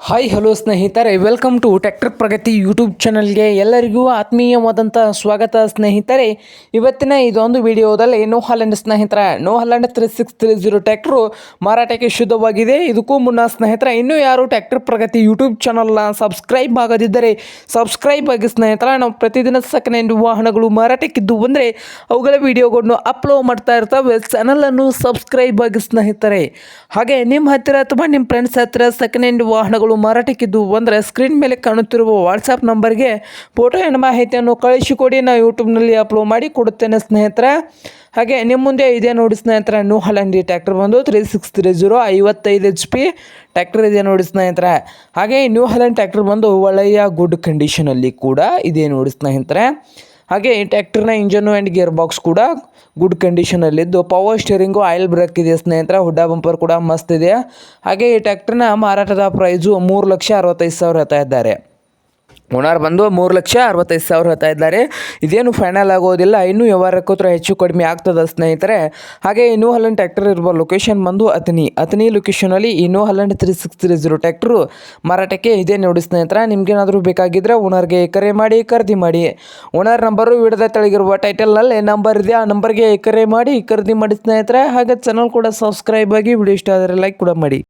Hi hello ಸ್ನೇಹಿತರೆ, welcome to tractor Pragati YouTube ಚಾನಲ್ಗೆ ಎಲ್ಲರಿಗೂ ಆತ್ಮೀಯವಾದಂಥ ಸ್ವಾಗತ ಸ್ನೇಹಿತರೆ. ಇವತ್ತಿನ ಇದೊಂದು ವಿಡಿಯೋದಲ್ಲಿ ನೋ ಹಾಲೆಂಡ್ ಸ್ನೇಹಿತರೆ, ನೋ ಹಾಲೆಂಡ್ 3630 ಟ್ರ್ಯಾಕ್ಟ್ರು ಮಾರಾಟಕ್ಕೆ ಶುದ್ಧವಾಗಿದೆ. ಇದಕ್ಕೂ ಮುನ್ನ ಸ್ನೇಹಿತರೆ, ಇನ್ನೂ ಯಾರು ಟ್ರ್ಯಾಕ್ಟರ್ ಪ್ರಗತಿ ಯೂಟ್ಯೂಬ್ ಚಾನಲ್ನ ಸಬ್ಸ್ಕ್ರೈಬ್ ಆಗದಿದ್ದರೆ ಸಬ್ಸ್ಕ್ರೈಬ್ ಆಗಿ ಸ್ನೇಹಿತರೆ. ನಾವು ಪ್ರತಿದಿನ ಸೆಕೆಂಡ್ ಹ್ಯಾಂಡ್ ವಾಹನಗಳು ಮಾರಾಟಕ್ಕಿದ್ದು ಅಂದರೆ ಅವುಗಳ ವಿಡಿಯೋಗಳನ್ನು ಅಪ್ಲೋಡ್ ಮಾಡ್ತಾ ಇರ್ತವೆ. ಚಾನಲನ್ನು ಸಬ್ಸ್ಕ್ರೈಬ್ ಆಗಿ ಸ್ನೇಹಿತರೆ. ಹಾಗೆ ನಿಮ್ಮ ಹತ್ತಿರ ಅಥವಾ ನಿಮ್ಮ ಫ್ರೆಂಡ್ಸ್ ಹತ್ತಿರ ಸೆಕೆಂಡ್ ಹ್ಯಾಂಡ್ ವಾಹನಗಳು ಮಾರಾಟಕ್ಕಿದ್ದು ಅಂದರೆ ಸ್ಕ್ರೀನ್ ಮೇಲೆ ಕಾಣುತ್ತಿರುವ ವಾಟ್ಸಪ್ ನಂಬರ್ಗೆ ಫೋಟೋ ಆ್ಯಂಡ್ ಮಾಹಿತಿಯನ್ನು ಕಳಿಸಿಕೊಡಿ. ನಾವು ಯೂಟ್ಯೂಬ್ನಲ್ಲಿ ಅಪ್ಲೋಡ್ ಮಾಡಿ ಕೊಡುತ್ತೇನೆ ಸ್ನೇಹಿತರೆ. ಹಾಗೆ ನಿಮ್ಮ ಮುಂದೆ ಇದೆ ನೋಡಿ ಸ್ನೇಹಿತರೆ, ನ್ಯೂ ಹಾಲೆಂಡ್ ಟ್ರ್ಯಾಕ್ಟರ್ ಬಂದು 3630 55 HP ಟ್ರ್ಯಾಕ್ಟರ್ ಇದೆ ನೋಡಿ ಸ್ನೇಹಿತರೆ. ಹಾಗೆ ನ್ಯೂ ಹಾಲೆಂಡ್ ಟ್ರ್ಯಾಕ್ಟರ್ ಬಂದು ಒಳ್ಳೆಯ ಗುಡ್ ಕಂಡೀಷನಲ್ಲಿ ಕೂಡ ಇದೆ ನೋಡಿ ಸ್ನೇಹಿತರೆ. ಹಾಗೆ ಈ ಟ್ರ್ಯಾಕ್ಟರ್ನ ಇಂಜನ್ನು ಆ್ಯಂಡ್ ಗೇರ್ ಬಾಕ್ಸ್ ಕೂಡ ಗುಡ್ ಕಂಡೀಷನಲ್ಲಿದ್ದು, ಪವರ್ ಸ್ಟೇರಿಂಗು, ಆಯಿಲ್ ಬ್ರೇಕ್ ಇದೆ ಸ್ನೇಹಿತರೆ. ಹುಡ್ಡ ಬಂಪರ್ ಕೂಡ ಮಸ್ತ್ ಇದೆ. ಹಾಗೆ ಈ ಟ್ರ್ಯಾಕ್ಟರ್ನ ಮಾರಾಟದ ಪ್ರೈಸು 3,65,000 ಹೇಳ್ತಾ ಇದ್ದಾರೆ. ಓನರ್ ಬಂದು 3,65,000 ಹೇಳ್ತಾ ಇದ್ದಾರೆ. ಇದೇನು ಫೈನಲ್ ಆಗೋದಿಲ್ಲ, ಇನ್ನೂ ವ್ಯವಹಾರಕ್ಕೋತ್ರ ಹೆಚ್ಚು ಕಡಿಮೆ ಆಗ್ತದೆ ಸ್ನೇಹಿತರೆ. ಹಾಗೆ ಈ ನ್ಯೂ ಹಾಲೆಂಡ್ ಟ್ರ್ಯಾಕ್ಟರ್ ಇರುವ ಲೊಕೇಶನ್ ಬಂದು ಅತನಿ ಲೊಕೇಶನಲ್ಲಿ ಈ ನ್ಯೂ ಹಾಲೆಂಡ್ 3630 ಟ್ರ್ಯಾಕ್ಟರು ಮಾರಾಟಕ್ಕೆ ಇದೆ ನೋಡಿ ಸ್ನೇಹಿತರೆ. ನಿಮ್ಗೇನಾದರೂ ಬೇಕಾಗಿದ್ದರೆ ಓನರ್ಗೆ ಕರೆ ಮಾಡಿ ಖರೀದಿ ಮಾಡಿ. ಓನರ್ ನಂಬರು ವಿಡಿಯೋದ ತೆಳಗಿರುವ ಟೈಟಲ್ನಲ್ಲಿ ನಂಬರ್ ಇದೆ, ಆ ನಂಬರ್ಗೆ ಕರೆ ಮಾಡಿ ಖರೀದಿ ಮಾಡಿ ಸ್ನೇಹಿತರೆ. ಹಾಗೆ ಚಾನಲ್ ಕೂಡ ಸಬ್ಸ್ಕ್ರೈಬ್ ಆಗಿ, ವಿಡಿಯೋ ಇಷ್ಟ ಆದರೆ ಲೈಕ್ ಕೂಡ ಮಾಡಿ.